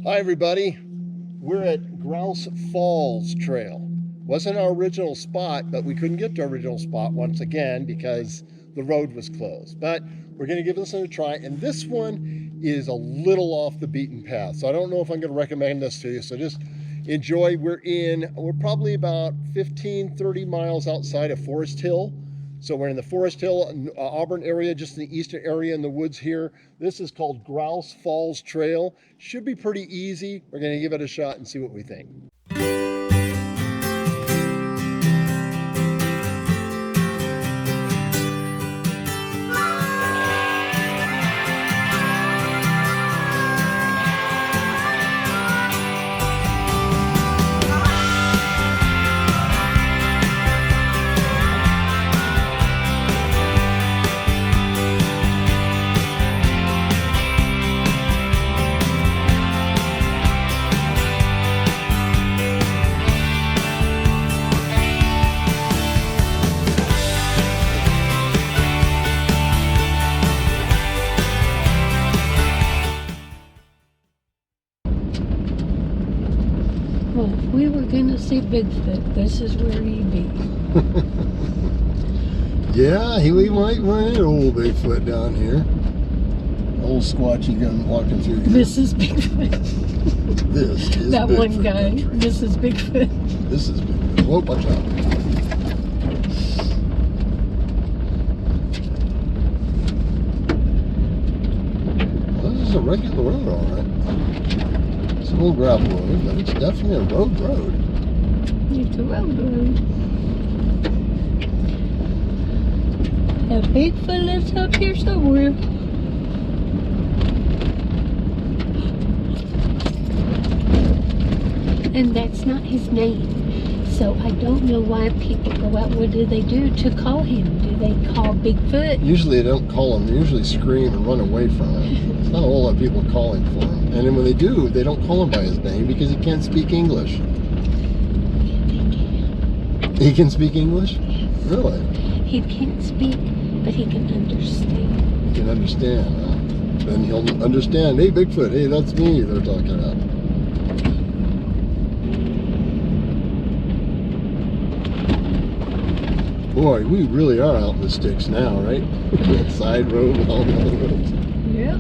Hi everybody, we're at Grouse Falls Trail. Wasn't our original spot, but we couldn't get to our original spot once again because the road was closed. But we're going to give this one a try, and this one is a little off the beaten path. So I don't know if I'm going to recommend this to you, so just enjoy. We're probably about 15-30 miles outside of Foresthill. So we're in the Foresthill, Auburn area, just in the eastern area in the woods here. This is called Grouse Falls Trail. Should be pretty easy. We're going to give it a shot and see what we think. Well, if we were going to see Bigfoot, this is where he'd be. Yeah, we might run into old Bigfoot down here. Old squatchy gun walking through here. This is Bigfoot. This is that Bigfoot one guy. country. This is Bigfoot. This is Bigfoot. Whoa, watch out. Well, this is a regular road, all right. It's an old gravel road, but it's definitely a road. It's a road. A Bigfoot lives up here somewhere. And that's not his name. So I don't know why people go out. What do they do to call him? Do they call Bigfoot? Usually they don't call him. They usually scream and run away from him. It's not a whole lot of people calling for him. And then when they do, they don't call him by his name because he can't speak English. He can speak English? Yes. Really? He can't speak, but he can understand. He can understand, huh? Then he'll understand, hey, Bigfoot, hey, that's me they're talking about. Boy, we really are out in the sticks now, right? Side road and all the other roads. Yep.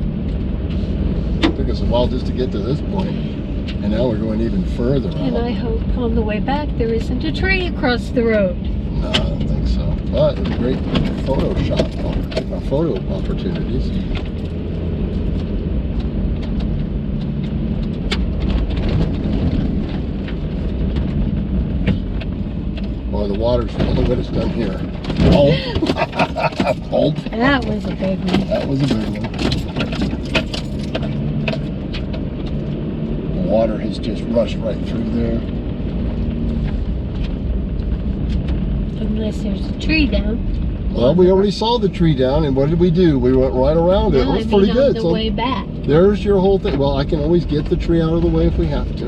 Took us a while just to get to this point, and now we're going even further out. And I hope on the way back there isn't a tree across the road. No, I don't think so. But it's a great photo opportunities. Boy, the water's really what it's done here. Oh, Pulp. That was a big one. That was a big one. The water has just rushed right through there. Unless there's a tree down. Well, we already saw the tree down, and what did we do? We went right around it. It was pretty good. On the way back. There's your whole thing. Well, I can always get the tree out of the way if we have to.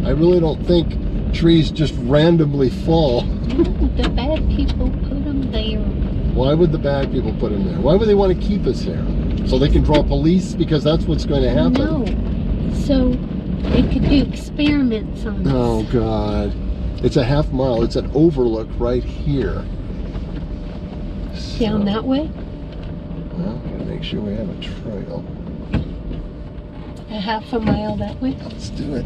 I really don't think trees just randomly fall. No, the bad people put them there. Why would the bad people put them there? Why would they want to keep us there? So they can draw police? Because that's what's going to happen. No. So they could do experiments on us. Oh, God. It's a half mile. It's an overlook right here. Down that way? Well, gotta make sure we have a trail. A half a mile that way? Let's do it.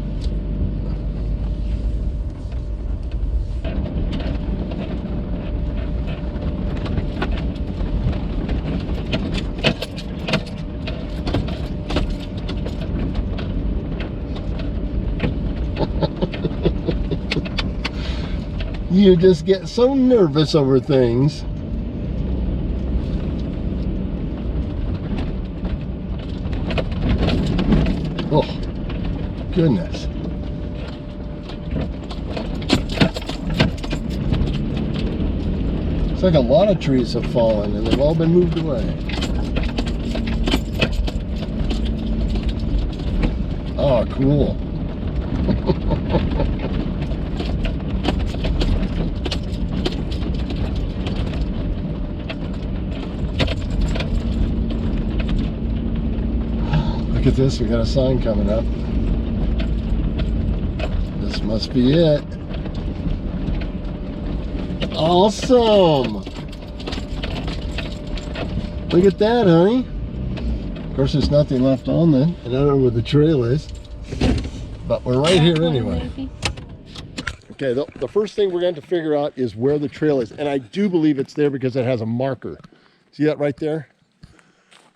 You just get so nervous over things. Oh, goodness. It's like a lot of trees have fallen and they've all been moved away. Oh, cool. Look at this, we got a sign coming up. This must be it. Awesome! Look at that, honey. Of course, there's nothing left on then. I don't know where the trail is, but we're right here anyway. Okay, the first thing we're going to figure out is where the trail is. And I do believe it's there because it has a marker. See that right there?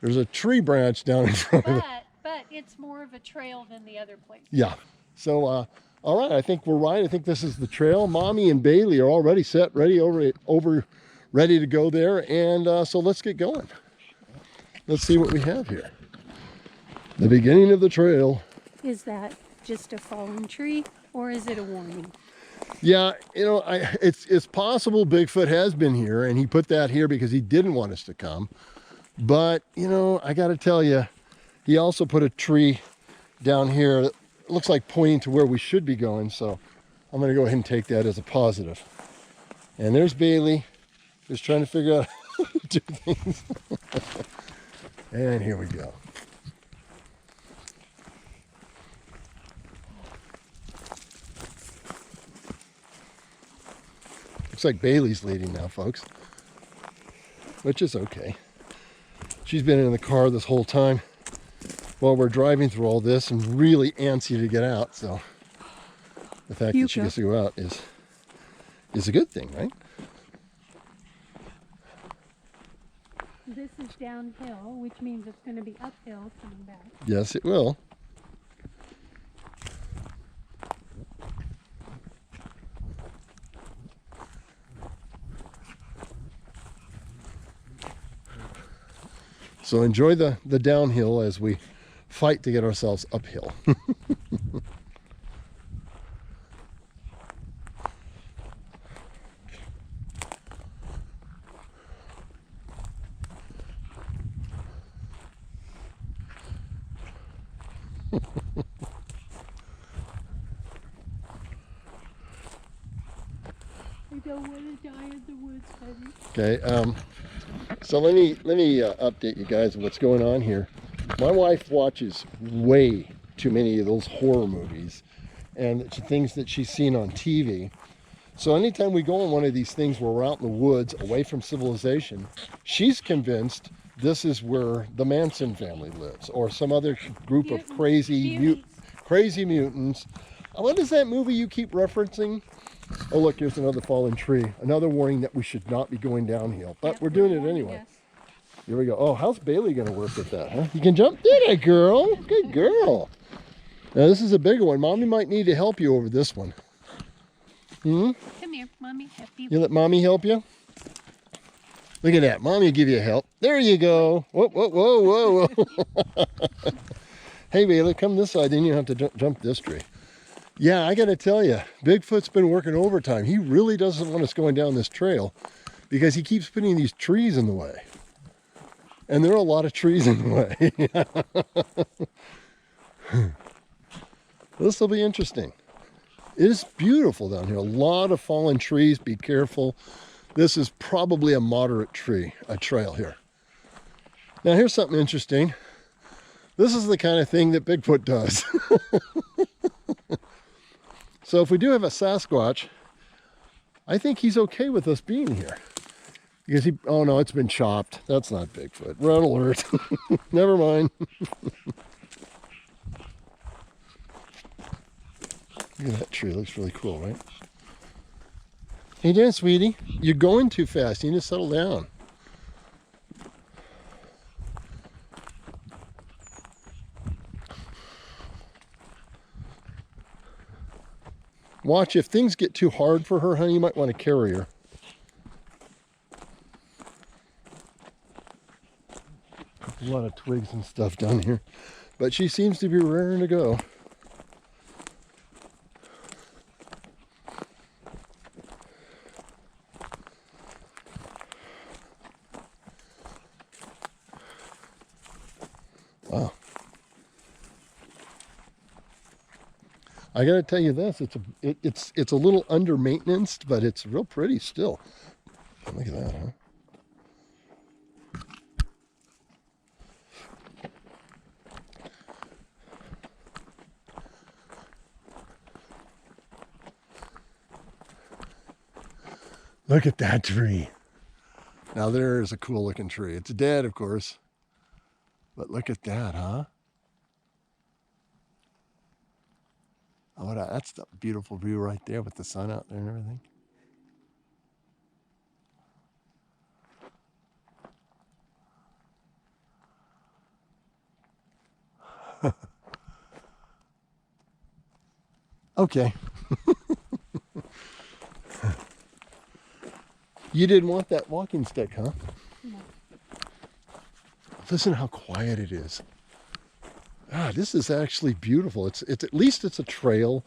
There's a tree branch down in front of it. But it's more of a trail than the other place. Yeah. So, all right, I think we're right. I think this is the trail. Mommy and Bailey are already set, ready ready to go there. And so let's get going. Let's see what we have here. The beginning of the trail. Is that just a fallen tree or is it a warning? Yeah, you know, it's possible Bigfoot has been here and he put that here because he didn't want us to come. But, you know, I got to tell you, he also put a tree down here that looks like pointing to where we should be going. So I'm going to go ahead and take that as a positive. And there's Bailey, just trying to figure out how to do things. And here we go. Looks like Bailey's leading now, folks, which is okay. She's been in the car this whole time while we're driving through all this and really antsy to get out. So the fact that she gets to go out is a good thing, right? This is downhill, which means it's going to be uphill coming back. Yes, it will. So enjoy the downhill as we fight to get ourselves uphill. I don't want to die in the woods, honey. Okay, so let me update you guys on what's going on here. My wife watches way too many of those horror movies and things that she's seen on TV. So anytime we go on one of these things where we're out in the woods, away from civilization, she's convinced this is where the Manson family lives, or some other group of crazy mutants. What is that movie you keep referencing? Oh, look, here's another fallen tree. Another warning that we should not be going downhill. But we're doing it anyway. Here we go. Oh, how's Bailey going to work with that, huh? You can jump. Did it, girl? Good girl. Now, this is a bigger one. Mommy might need to help you over this one. Hmm? Come here, Mommy, help you. You let Mommy help you? Look at that. Mommy will give you help. There you go. Whoa, whoa, whoa, whoa. Hey, Bailey, come this side. Then you have to jump this tree. Yeah, I got to tell you, Bigfoot's been working overtime. He really doesn't want us going down this trail because he keeps putting these trees in the way. And there are a lot of trees in the way. This will be interesting. It is beautiful down here. A lot of fallen trees. Be careful. This is probably a moderate trail here. Now here's something interesting. This is the kind of thing that Bigfoot does. So if we do have a Sasquatch, I think he's okay with us being here. Because oh no, it's been chopped. That's not Bigfoot. Red alert. Never mind. Look at that tree. It looks really cool, right? Hey Dan, sweetie. You're going too fast. You need to settle down. Watch, if things get too hard for her, honey, you might want to carry her. A lot of twigs and stuff down here. But she seems to be raring to go. Wow. I got to tell you this, it's a little under maintenance, but it's real pretty still. Look at that, huh? Look at that tree. Now there's a cool looking tree. It's dead, of course. But look at that, huh? Oh, that's the beautiful view right there with the sun out there and everything. Okay. You didn't want that walking stick, huh? No. Listen how quiet it is. Ah, this is actually beautiful. It's at least it's a trail.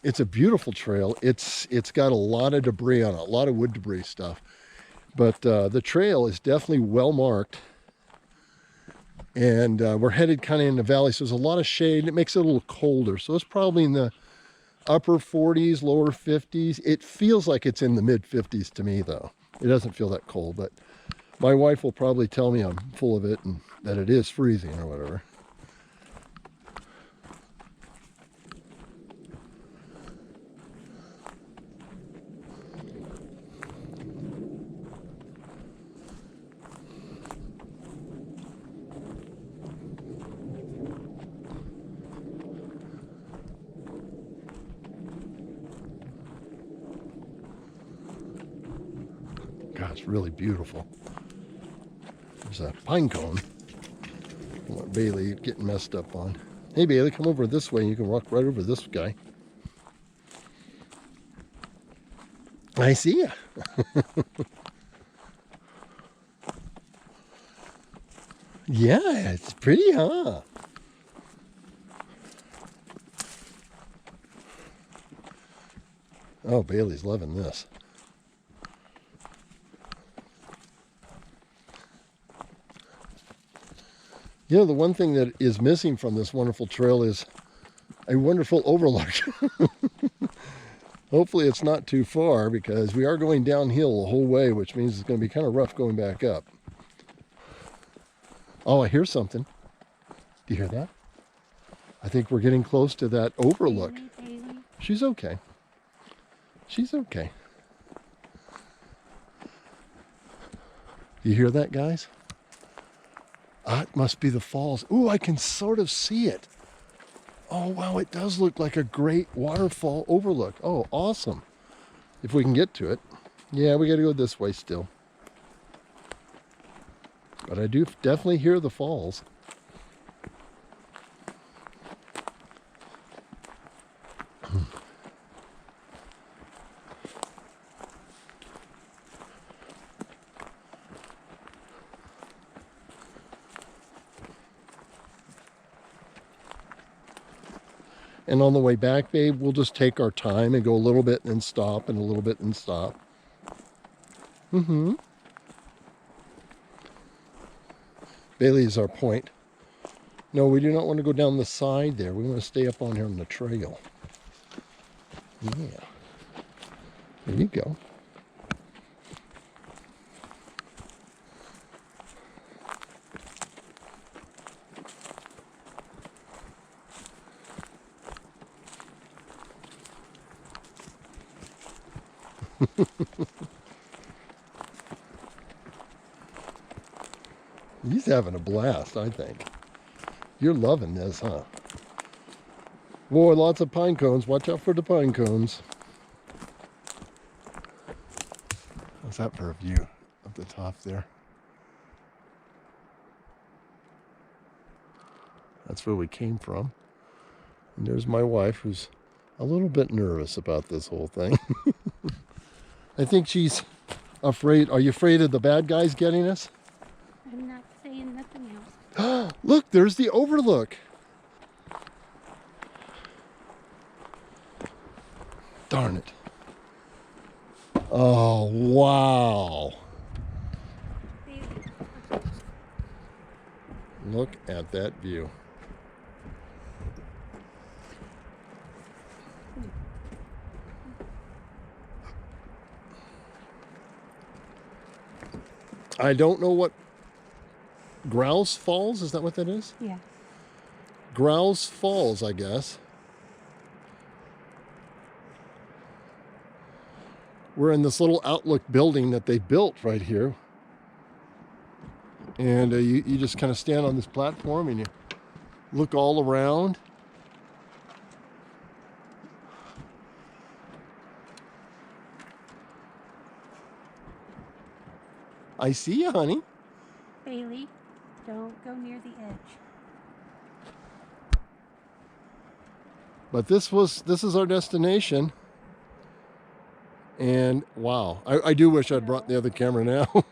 It's a beautiful trail. It's got a lot of debris on it, a lot of wood debris stuff. But the trail is definitely well marked. And we're headed kind of in the valley, so there's a lot of shade. It makes it a little colder. So it's probably in the upper 40s, lower 50s. It feels like it's in the mid 50s to me, though. It doesn't feel that cold, but my wife will probably tell me I'm full of it and that it is freezing or whatever. God, it's really beautiful. There's a pine cone. What Bailey getting messed up on. Hey Bailey, come over this way and you can walk right over this guy. I see ya. Yeah, it's pretty, huh? Oh, Bailey's loving this. You know, the one thing that is missing from this wonderful trail is a wonderful overlook. Hopefully it's not too far because we are going downhill the whole way, which means it's going to be kind of rough going back up. Oh, I hear something. Do you hear that? I think we're getting close to that overlook. Bailey. She's okay. She's okay. You hear that, guys? Ah, it must be the falls. Ooh, I can sort of see it. Oh, wow, it does look like a great waterfall overlook. Oh, awesome. If we can get to it. Yeah, we got to go this way still. But I do definitely hear the falls. And on the way back, babe, we'll just take our time and go a little bit and stop and a little bit and stop. Mm-hmm. Bailey is our point. No, we do not want to go down the side there. We want to stay up on here on the trail. Yeah. There you go. He's having a blast, I think. You're loving this, huh? Boy, lots of pine cones. Watch out for the pine cones. How's that for a view up the top there? That's where we came from. And there's my wife, who's a little bit nervous about this whole thing. I think she's afraid. Are you afraid of the bad guys getting us? I'm not saying nothing else. Look, there's the overlook. Darn it. Oh, wow. Look at that view. I don't know what Grouse Falls, is that what that is? Yeah. Grouse Falls, I guess. We're in this little outlook building that they built right here. And you just kind of stand on this platform and you look all around. I see you, honey. Bailey, don't go near the edge. But this is our destination. And wow, I do wish I'd brought the other camera now.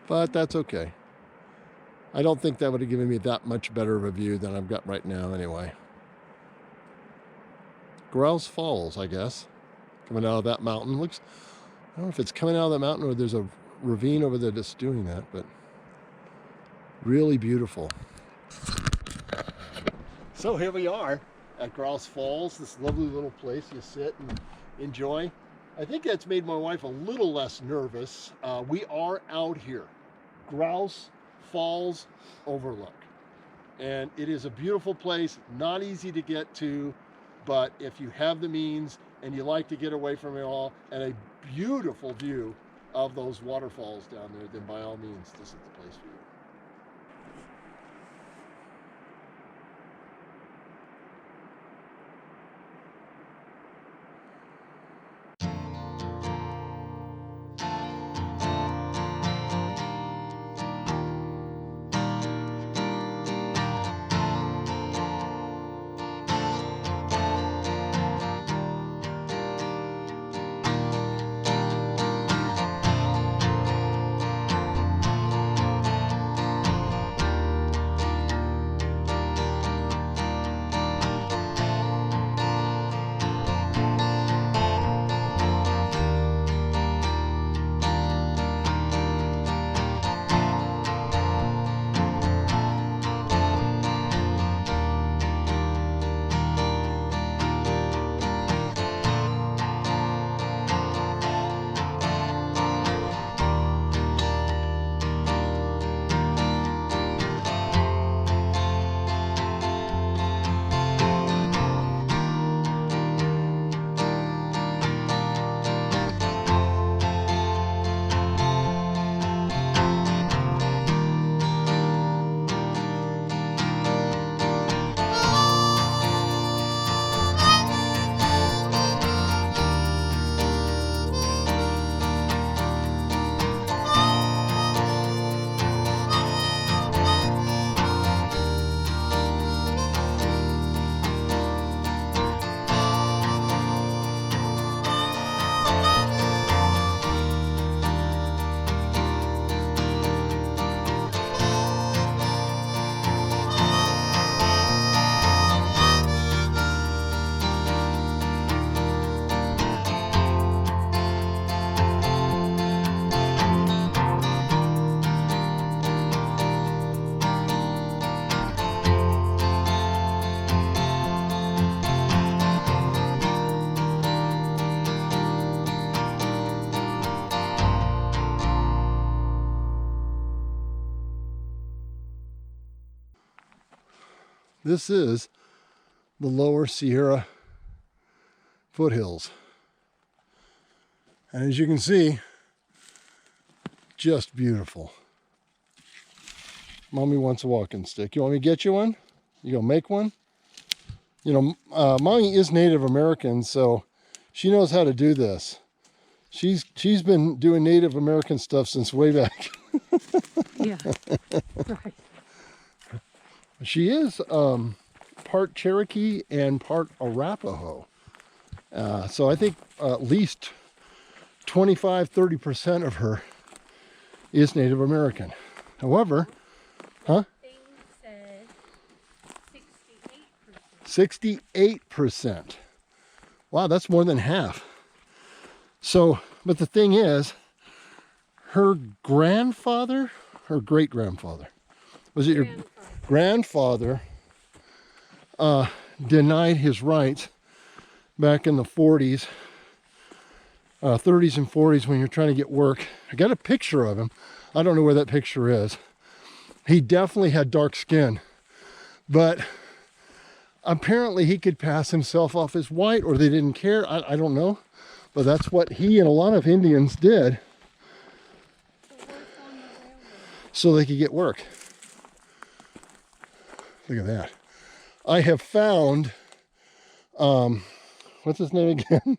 But that's okay. I don't think that would have given me that much better of a view than I've got right now anyway. Grouse Falls, I guess. Coming out of that mountain. Looks, I don't know if it's coming out of the mountain or there's a ravine over there that's doing that, but really beautiful. So here we are at Grouse Falls, this lovely little place you sit and enjoy. I think that's made my wife a little less nervous. We are out here, Grouse Falls Overlook. And it is a beautiful place, not easy to get to, but if you have the means and you like to get away from it all and a beautiful view of those waterfalls down there, then by all means, this is the place for you. This is the Lower Sierra foothills. And as you can see, just beautiful. Mommy wants a walking stick. You want me to get you one? You gonna make one? You know, Mommy is Native American, so she knows how to do this. She's been doing Native American stuff since way back. Yeah, right. She is part Cherokee and part Arapaho. So I think at least 25-30% of her is Native American. However, huh? Thing said 68%. 68%. Wow, that's more than half. So, but the thing is, her grandfather, her great-grandfather, was it your grandfather, denied his rights back in the 40s, 30s and 40s when you're trying to get work. I got a picture of him. I don't know where that picture is. He definitely had dark skin, but apparently he could pass himself off as white, or they didn't care. I don't know. But that's what he and a lot of Indians did so they could get work. Look at that. I have found, what's his name again?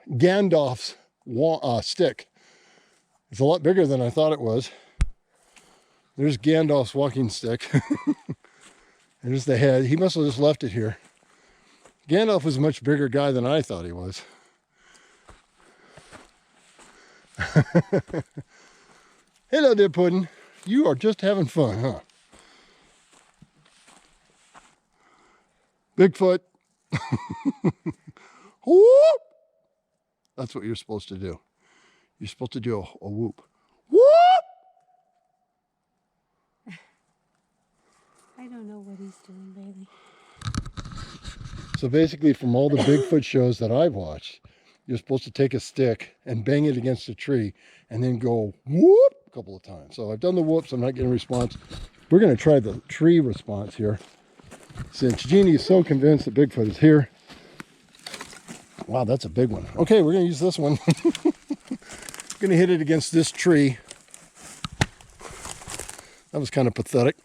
Gandalf's stick. It's a lot bigger than I thought it was. There's Gandalf's walking stick. There's the head. He must have just left it here. Gandalf was a much bigger guy than I thought he was. Hello there, Puddin'. You are just having fun, huh? Bigfoot. Whoop! That's what you're supposed to do. You're supposed to do a whoop. Whoop! I don't know what he's doing, Bailey. So basically, from all the Bigfoot shows that I've watched, you're supposed to take a stick and bang it against a tree and then go whoop a couple of times. So I've done the whoops. I'm not getting a response. We're going to try the tree response here. Since Jeannie is so convinced that Bigfoot is here. Wow, that's a big one. Okay, we're going to use this one. Going to hit it against this tree. That was kind of pathetic.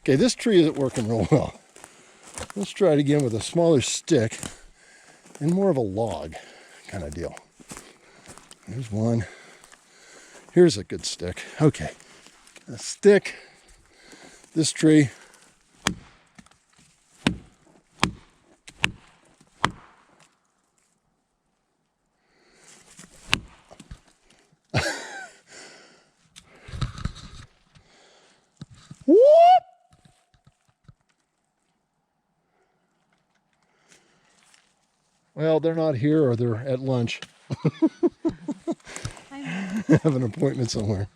Okay, this tree isn't working real well. Let's try it again with a smaller stick and more of a log kind of deal. There's one. Here's a good stick. Okay, a stick. This tree. Whoop! Well, they're not here or they're at lunch. Have an appointment somewhere.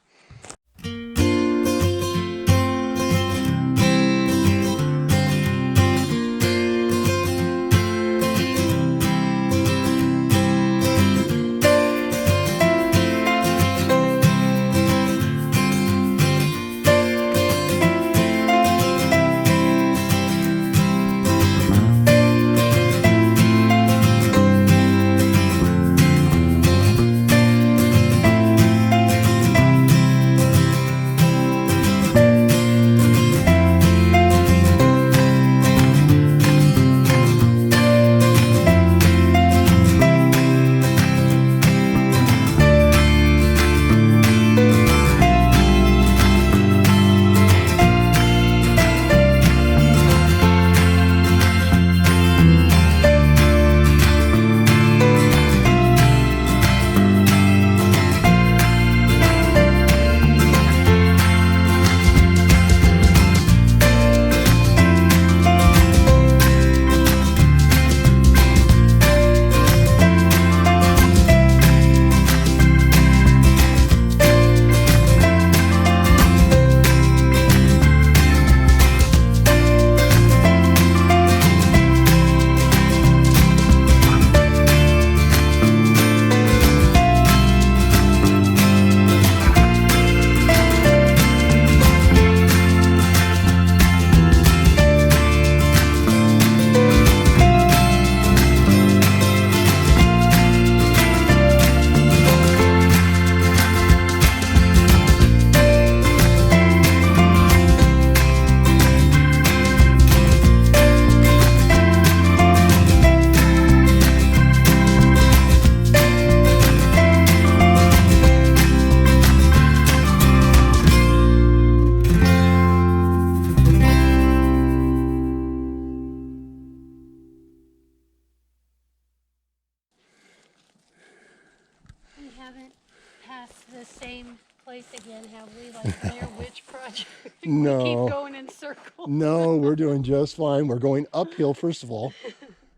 place again, have we? Like Blair Witch Project? No. We keep going in circles. No, we're doing just fine. We're going uphill, first of all.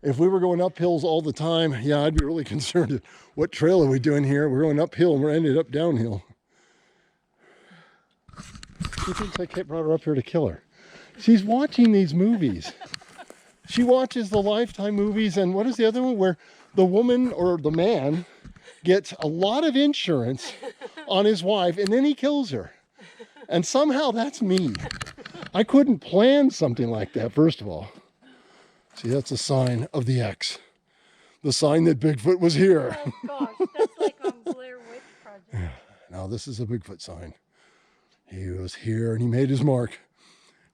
If we were going up hills all the time, yeah, I'd be really concerned. What trail are we doing here? We're going uphill and we're ended up downhill. She thinks I brought her up here to kill her. She's watching these movies. She watches the Lifetime movies, and what is the other one where the woman or the man gets a lot of insurance on his wife and then he kills her. And somehow that's me. I couldn't plan something like that, first of all. See, that's a sign of the X. The sign that Bigfoot was here. Oh gosh, that's like on Blair Witch Project. Now this is a Bigfoot sign. He was here and he made his mark.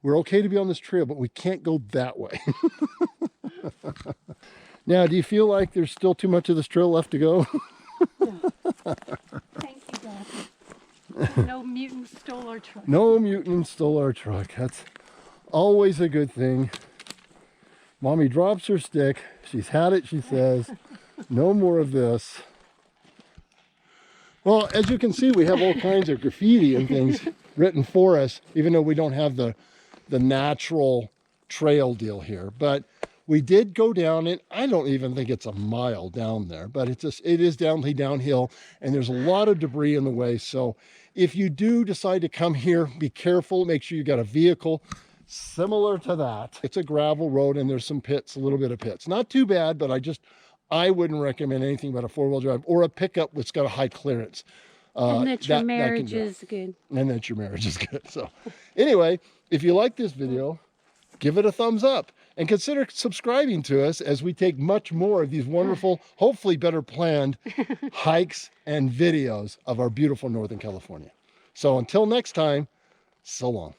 We're okay to be on this trail, but we can't go that way. Now, do you feel like there's still too much of this trail left to go? Thank you, God. No mutant stole our truck. No mutant stole our truck. That's always a good thing. Mommy drops her stick. She's had it, she says. No more of this. Well, as you can see, we have all kinds of graffiti and things written for us, even though we don't have the natural trail deal here. But we did go down it. I don't even think it's a mile down there, but it is definitely downhill, and there's a lot of debris in the way. So if you do decide to come here, be careful. Make sure you got a vehicle similar to that. It's a gravel road, and there's some pits, a little bit of pits. Not too bad, but I wouldn't recommend anything but a four-wheel drive or a pickup that's got a high clearance. And that your marriage is good. And that your marriage is good. So anyway, if you like this video, give it a thumbs up and consider subscribing to us as we take much more of these wonderful, hopefully better planned hikes and videos of our beautiful Northern California. So until next time, so long.